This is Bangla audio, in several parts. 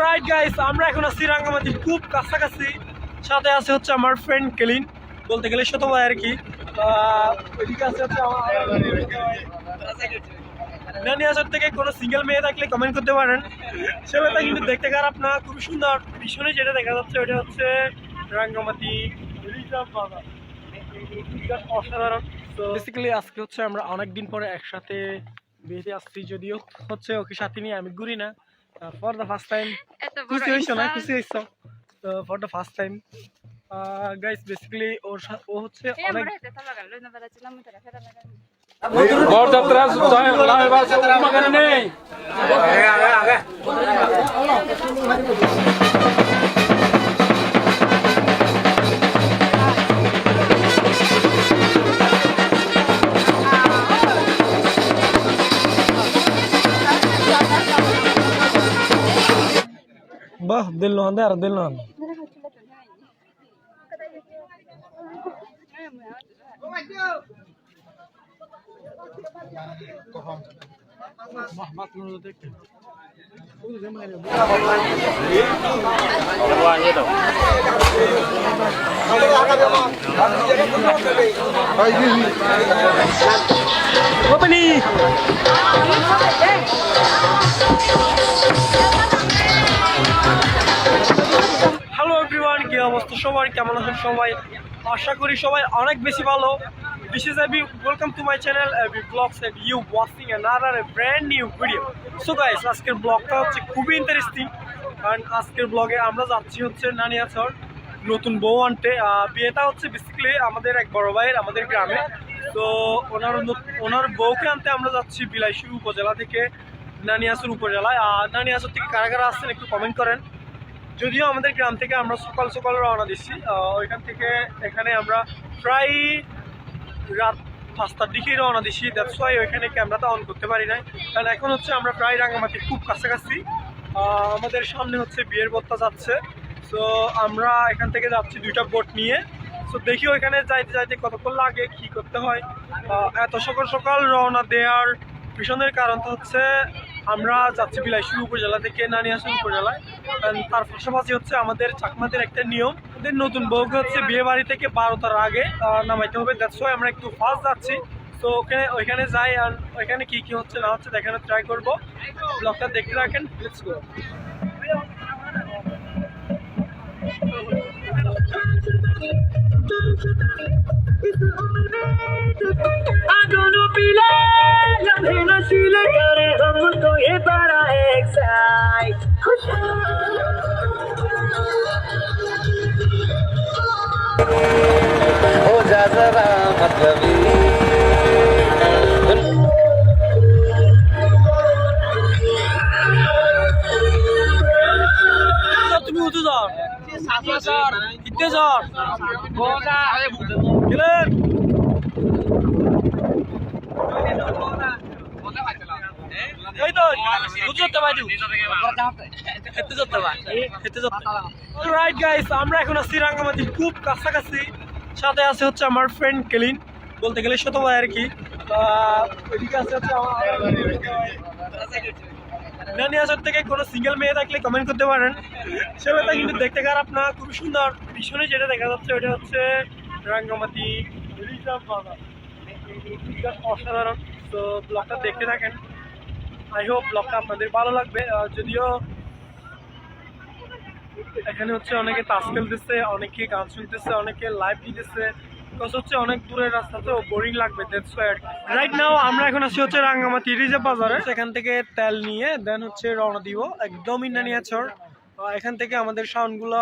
রাইট গাইস, আমরা এখন আছি রাঙ্গামাটির খুব কাছাকাছি। সাথে আছে হচ্ছে আমার ফ্রেন্ড কেলিন, বলতে গেলে ছোট ভাই আর কি। ওইদিকে আছে হচ্ছে নানিয়াচর থেকে কোনো সিঙ্গেল মেয়ে থাকলে কমেন্ট করতে পারেন। সেটা কিন্তু দেখতে খারাপ না, খুব সুন্দর। পিছনে যেটা দেখা যাচ্ছে ওটা হচ্ছে রাঙ্গামাটি রিজার্ভ বাজার, অসাধারণ। তো বেসিক্যালি আজকে হচ্ছে আমরা অনেকদিন পরে একসাথে বিয়েতে আসছি, যদিও হচ্ছে ওকে সাথে নিয়ে আমি ঘুরি না। ফর দ্য ফার্স্ট টাইম খুশি হয়েছো না? খুশি হয়েছ for the first time guys. Basically ও হচ্ছে অনেক বরযাত্রা নেই। বাহ, দিল নন্দে আর দিল নন্দ। হ্যালো এভরিওয়ান, কি অবস্থা সবার? কেমন আছেন সবাই? আশা করি সবাই অনেক বেশি ভালো। This is Abhi. Welcome to my channel Abhi Vlogs and you watching another brand new video. So guys, আজকের ব্লগটা হচ্ছে খুবই ইন্টারেস্টিং। কারণ আজকের ব্লগে আমরা যাচ্ছি হচ্ছে নানিয়াচর নতুন বউ আনতে। বিয়েটা হচ্ছে বেসিক্যালি আমাদের এক বড় ভাইয়ের আমাদের গ্রামে। তো ওনার বউকে আনতে আমরা যাচ্ছি বিলাইছড়ি উপজেলা থেকে নানিয়াচর উপজেলায়। নানিয়াচর থেকে কারা কারা আসছেন একটু কমেন্ট করেন। যদিও আমাদের গ্রাম থেকে আমরা সকাল সকাল রওনা দিচ্ছি, ওইখান থেকে এখানে আমরা প্রায় রাত 5টার দিকেই রওনা দিচ্ছি। দ্যাটস ওয়াই ওইখানে ক্যামেরাটা অন করতে পারি নাই। কারণ এখন হচ্ছে আমরা প্রায় রাঙ্গামাটির খুব কাছাকাছি। আমাদের সামনে হচ্ছে বিয়ের বরটা যাচ্ছে। সো আমরা এখান থেকে যাচ্ছি 2টা বোট নিয়ে। সো দেখি ওইখানে যাইতে যাইতে কতক্ষণ লাগে, কি করতে হয়। এত সকাল সকাল রওনা দেওয়ার পিছনের কারণটা হচ্ছে আমরা যাচ্ছি বিলাইছড়ি উপজেলা থেকে নানিয়াচর উপজেলায়। তার পাশাপাশি হচ্ছে আমাদের চাকমাদের একটা নিয়ম, আমাদের নতুন বউকে হচ্ছে বিয়ে বাড়ি থেকে 12টার আগে নামাইতে হবে। দ্যাটস ওয়াই আমরা একটু ফাস্ট যাচ্ছি। তো ওইখানে যাই আর ওইখানে কি কি হচ্ছে না হচ্ছে দেখানোর ট্রাই করবো। ব্লগটা দেখতে রাখেন। Let's go. हो जा जरा मतलबी তুমি উঠে যাও, কিতে যাও গেলেন। এই তো বুঝতে পারছি রাইট গাইস, আমরা এখন আছি রাঙ্গামাটির খুব কাছাকাছি। সাথে আছে হচ্ছে আমার ফ্রেন্ড কেলিন, বলতে গেলে ছোট ভাই আর কি। ওইদিকে আছে হচ্ছে নানিয়াচর থেকে কোনো সিঙ্গেল মেয়ে থাকলে কমেন্ট করতে পারেন। সেটা কিন্তু দেখতে খারাপ না, খুব সুন্দর। পিছনে যেটা দেখা যাচ্ছে ওটা হচ্ছে রাঙ্গামাটি রিজার্ভ বাজার, অসাধারণ। তো ব্লগটা দেখতে থাকেন। আই হোপ ব্লগটা আপনাদের ভালো লাগবে। যদিও এখানে হচ্ছে অনেকে তাস খেলতেছে, অনেকে গান শুনতেছে, অনেকে লাইভ দিতেছে। বিকজ হচ্ছে অনেক দূরের রাস্তা, তো বোরিং লাগবে। দ্যাটস ওয়াই রাইট নাও আমরা এখন আছি হচ্ছে রাঙ্গামাটি রিজার্ভ বাজারে। সেখান থেকে তেল নিয়ে দেন হচ্ছে রওনা দিব একদমই নানিয়াচর। এখান থেকে আমাদের সাউন্ডগুলো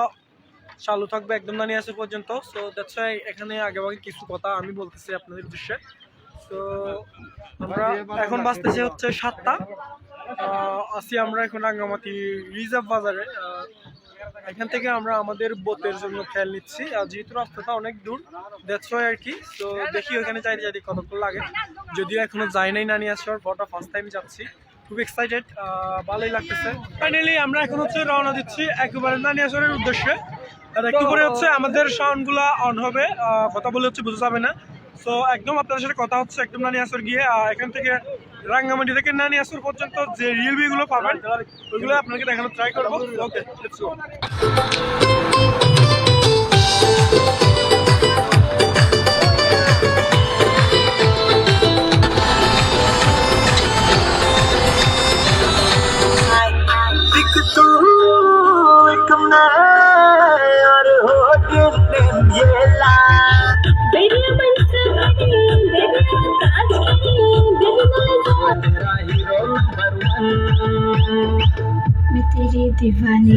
চালু থাকবে একদম নানিয়াচর পর্যন্ত। সো দ্যাটস ওয়াই এখানে আগেভাগে কিছু কথা আমি বলতেছি আপনাদের উদ্দেশ্যে। তো আমরা এখন বাজতেছে হচ্ছে 7টা। আছি আমরা এখন রাঙ্গামাটি রিজার্ভ বাজারে। এখান থেকে আমরা আমাদের বোটের জন্য খেয়াল নিচ্ছি, যেহেতু রাস্তাটা অনেক দূর। দ্যাটস ওয়াই আর কি। তো দেখি ওখানে যাইতে যাইতে কতক্ষণ লাগে। যদিও এখনো যাই নাই নানিয়াচর, বড়টা ফার্স্ট টাইম যাচ্ছি। খুব এক্সাইটেড, ভালোই লাগতেছে। ফাইনালি আমরা এখন হচ্ছে রওনা দিচ্ছি একেবারে নানিয়াসরের উদ্দেশ্যে। আর একটু পরে হচ্ছে আমাদের সাউন্ডগুলো অন হবে, কথা বলে হচ্ছে বোঝা যাবে না। সো একদম আপনাদের সাথে কথা হচ্ছে একদম নানিয়াসর গিয়ে, এখান থেকে রাঙ্গামাটি থেকে নানিয়াসর পর্যন্ত যে রিয়েল ভিউগুলো পাবেন ওইগুলো আপনাকে দেখানোর ট্রাই করবো। ওকে, লেটস গো। मैं तेरी दीवानी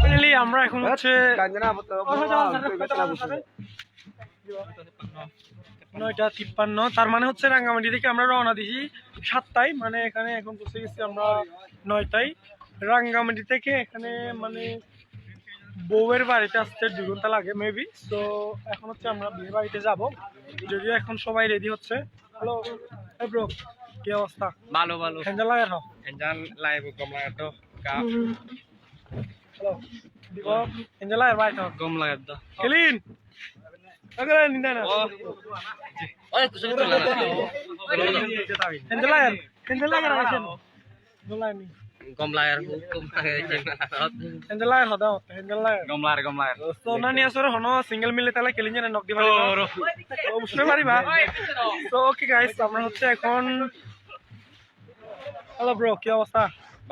ফাইনালি আমরা এখন হচ্ছে 9:53, তার মানে হচ্ছে রাঙ্গামাটি থেকে আমরা রওনা দিয়েছি 7টায়, মানে এখানে এখন পৌঁছে গেছি আমরা 9টায়। রাঙ্গামাটি থেকে এখানে মানে বউয়ের বাড়িতে আসতে 2 ঘন্টা লাগে মেবি। তো এখন হচ্ছে আমরা বিয়ে বাড়িতে যাব, যদিও এখন সবাই রেডি হচ্ছে। হ্যালো ব্রো, কি অবস্থা? ভালো ভালো হ্যান্ডেল লাগাই নাও। এনজান লাইভ গম লাগা তো কা হ্যালো দিব হ্যান্ডেল লাগাই ভাই তো গম লাগা তো ক্লিন আগে নিন্দা না ওই তো সব চলে হ্যান্ডেল লাগা রাখেন দোলাই নি গম লাগা গম লাগা হ্যান্ডেল লাগা দাও হ্যান্ডেল লাগা গম লাগা তো নানি আসরে হনো সিঙ্গেল মিলে তাহলে ক্লিন জানা নক দিবা অবশ্যই পারিবা। তো ওকে গাইস, আমরা হচ্ছে এখন হ্যালো ব্রো, কি অবস্থা?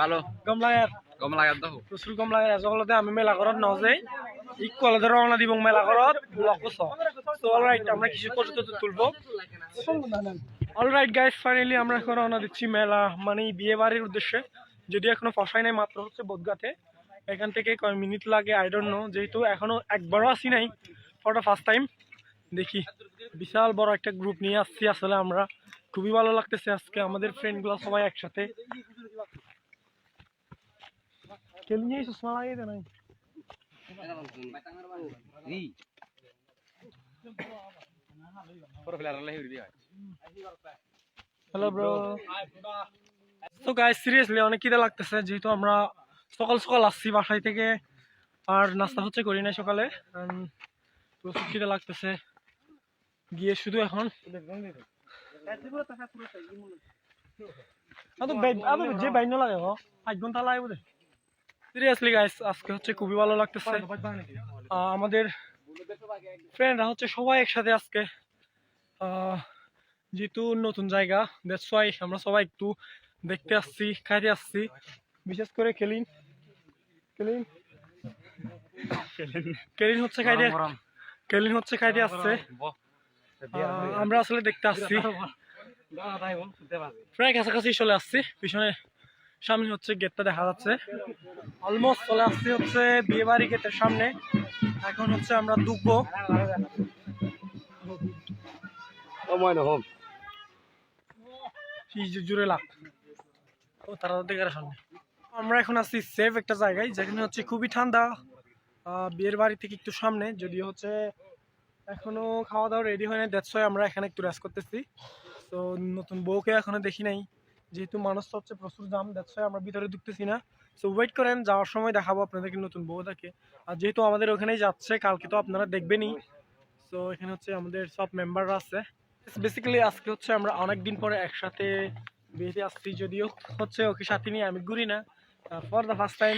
ভালো গম লাগা তো প্রচুর গম লাগা। এজগলতে আমি মেলা ঘরত নজাই ইকুয়ালে রওনা দিব মেলা ঘরত ব্লক করছ। তো অলরাইট, আমরা কিছু পর্যন্ত তুলবো। অলরাইট গাইস, ফাইনালি আমরা এখন রওনা দিচ্ছি মেলা মানে বিয়ে বাড়ির উদ্দেশ্যে। যদি এখনো ফসাই নাই, মাত্র হচ্ছে বোধগাতে। এখান থেকে কয় মিনিট লাগে আই ডোন্ট নো, যেহেতু এখনো একবারও আসি নাই, ফর দ্য ফার্স্ট টাইম। দেখি, বিশাল বড় একটা গ্রুপ নিয়ে আসছি আসলে আমরা, খুবই ভালো লাগতেছে আজকে আমাদের ফ্রেন্ডগুলো সবাই একসাথে। কেলিয়ে চশমা লাগিয়ে দেয় নাই। Hello bro. তো গাইস, সিরিয়াসলি অনেক খিদে লাগতেছে, যেহেতু আমরা সকাল সকাল আসছি বাসায় থেকে, আর নাস্তা হচ্ছে করি নাই সকালে। প্রচুর খিদে লাগতেছে, গিয়ে শুধু এখন যে বাইন লাগে 5 ঘন্টা লাগে বোধ। সিরিয়াসলি গাইস, আজকে হচ্ছে খুবই ভালো লাগতেছে। আমাদের ফ্রেন্ডরা হচ্ছে সবাই একসাথে আজকে, যেহেতু নতুন জায়গা, দ্যাটস ওয়াই আমরা সবাই একটু দেখতে আসছি, খাইতে আসছি। বিশেষ করে কেলিন হচ্ছে খাইতে আসছে। আমরা আসলে দেখতে আসছি, প্রায় কাছাকাছি চলে আসছি। পিছনে সামনে হচ্ছে গেটটা দেখা যাচ্ছে, অলমোস্ট চলে আসছি হচ্ছে বিয়ে বাড়ি গেটের সামনে। এখন হচ্ছে আমরা ঢুকবো। জুড়ে লাগ ও তারা দেখার সামনে আমরা এখন আছি সেফ একটা জায়গায়, যেখানে হচ্ছে খুবই ঠান্ডা। বিয়ের বাড়ি থেকে একটু সামনে, যদিও হচ্ছে এখনো খাওয়া দাওয়া রেডি হয় না, দ্যাটস ওয়াই আমরা এখানে একটু রেস্ট করতেছি। তো নতুন বউকে এখনো দেখি নাই, যেহেতু মানুষ তো হচ্ছে প্রচুর দাম, দ্যাটস ওয়াই আমরা ভিতরে ঢুকতেছি না। সো ওয়েট করেন, যাওয়ার সময় দেখাবো আপনাদেরকে নতুন বউটাকে। আর যেহেতু আমাদের ওখানেই যাচ্ছে, কালকে তো আপনারা দেখবেনই। সো এখানে হচ্ছে আমাদের সব মেম্বাররা আছে। বেসিক্যালি আজকে হচ্ছে আমরা অনেকদিন পরে একসাথে বিয়েতে আসছি, যদিও হচ্ছে ওকে সাথে নিয়ে আমি ঘুরি না। ফর দ্য ফার্স্ট টাইম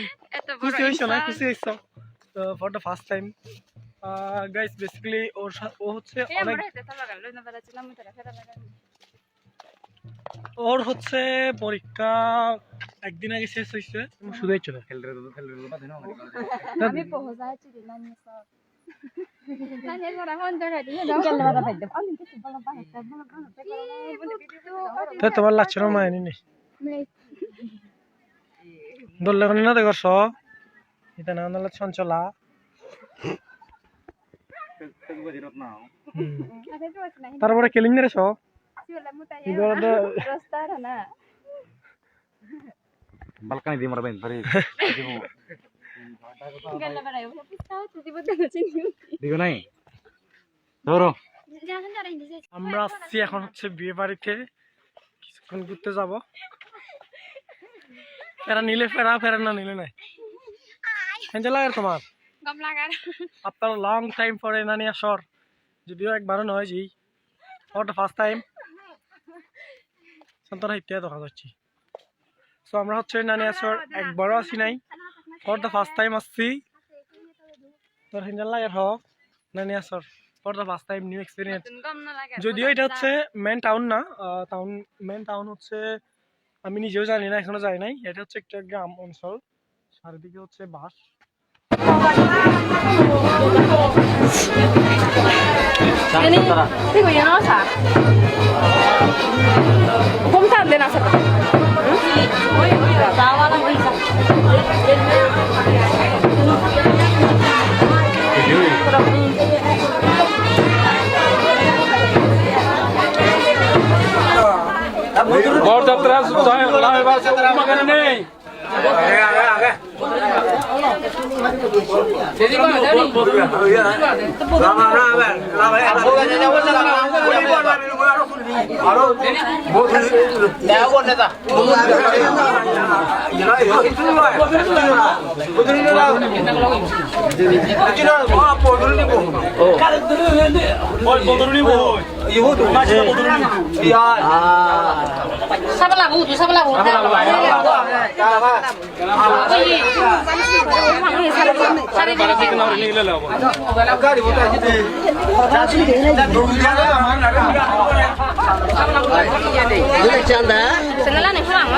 খুশি হয়েছো না? খুশি হয়েছো তো for the first time guys. Basically ও হচ্ছে অনেক, ওর হচ্ছে পরীক্ষা একদিন আগে শেষ হয়েছে, শুধু তো তোমার লাগছে না মায়নি নি দোল্লে কোন না দেখছ এটা না নালে চঞ্চলা তারপরে কেলিং রে সব balkan di marahin pare digo nai ধরো আমরা আসছি এখন হচ্ছে বিয়ে বাড়িতে কিছুক্ষণ ঘুরতে যাব ফেরা নিলে ফেরা ফেরা না নিলে নাই কেন লাগে তোমার আপনার লং টাইম পরে নানি আসর যদিও একবারও নয় G for the first time সন্তান ইত্যাদি দেখা যাচ্ছি সো আমরা হচ্ছে নানি আসর একবারও আসি নাই ফর দ্য ফার্স্ট টাইম আসছি তোর হিঞ্জাল লাগে হোক নানি আসর for the first time new experience যদিও এটা হচ্ছে মেন টাউন না টাউন মেন টাউন হচ্ছে আমি নিজেও জানি না এখনো যাই নাই এটা হচ্ছে একটা গ্রাম অঞ্চল চারিদিকে হচ্ছে বাস Digo, yo no lo sé. ¿Cómo están de nacer? Estaba la brisa. বরযাত্রা লাভে বাসে উমাখানে নেই Sabar lah bu, sabar lah bu. Senelan nih pulang.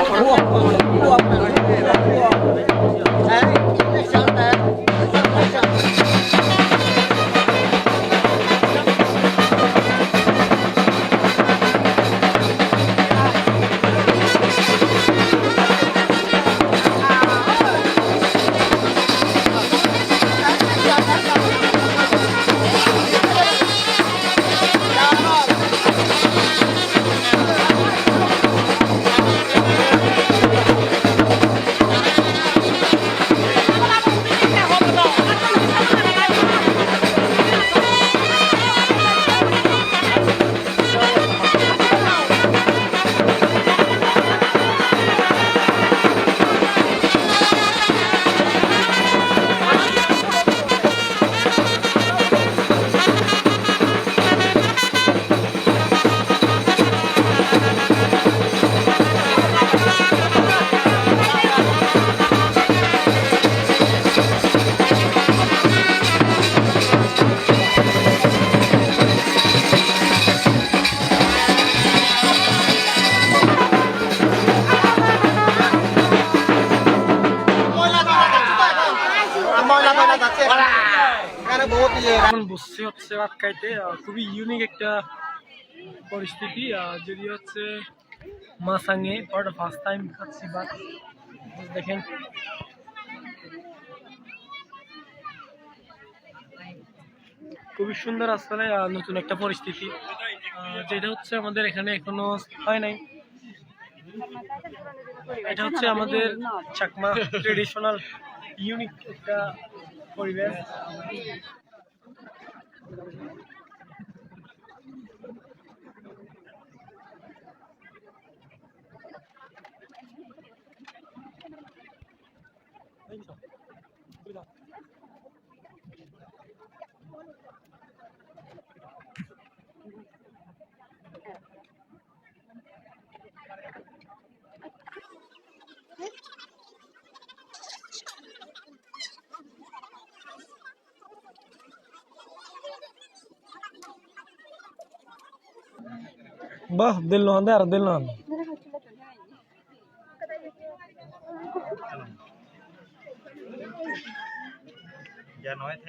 এখন বসছে হচ্ছে ভাত খাইতে খুবই ইউনিক একটা পরিস্থিতি যদি হচ্ছে মাসাঙ্গে ফর দ্য ফার্স্ট টাইম খাচ্ছি ভাত দেখেন খুবই সুন্দর আসলে নতুন একটা পরিস্থিতি যেটা হচ্ছে আমাদের এখানে এখনো হয় নাই এটা হচ্ছে আমাদের চাকমা ট্রেডিশনাল ইউনিক একটা পরিবেশ বাহ দিল না আর দিল না ya no es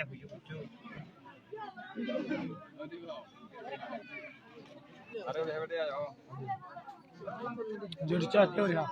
জোর চাতে ওরা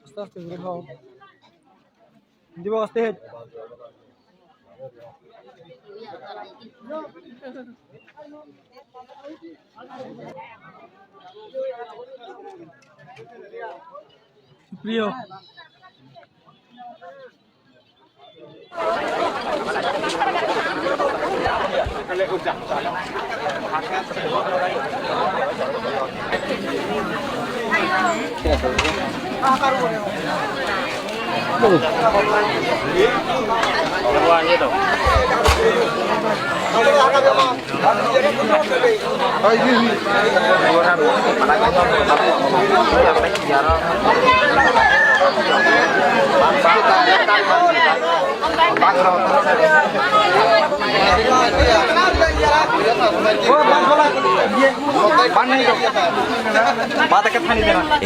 আস্তে আস্তে করে খাও দিব আস্তে প্রিয়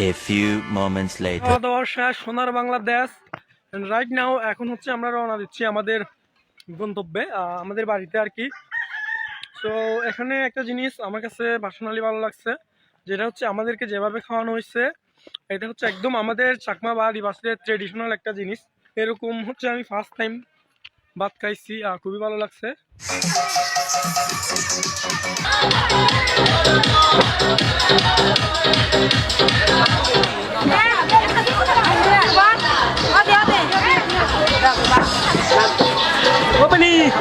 A few moments later. সোনার বাংলাদেশ রাইট নাও এখন হচ্ছে আমরা রওনা দিচ্ছি আমাদের গন্তব্যে আমাদের বাড়িতে আর কি। তো এখানে একটা জিনিস আমার কাছে পার্সোনালি ভালো লাগছে, যেটা হচ্ছে আমাদেরকে যেভাবে খাওয়ানো হয়েছে এটা হচ্ছে একদম আমাদের চাকমা বা আদিবাসীদের ট্রেডিশনাল একটা জিনিস। এরকম হচ্ছে আমি ফার্স্ট টাইম ভাত খাইছি, খুবই ভালো লাগছে। Opening!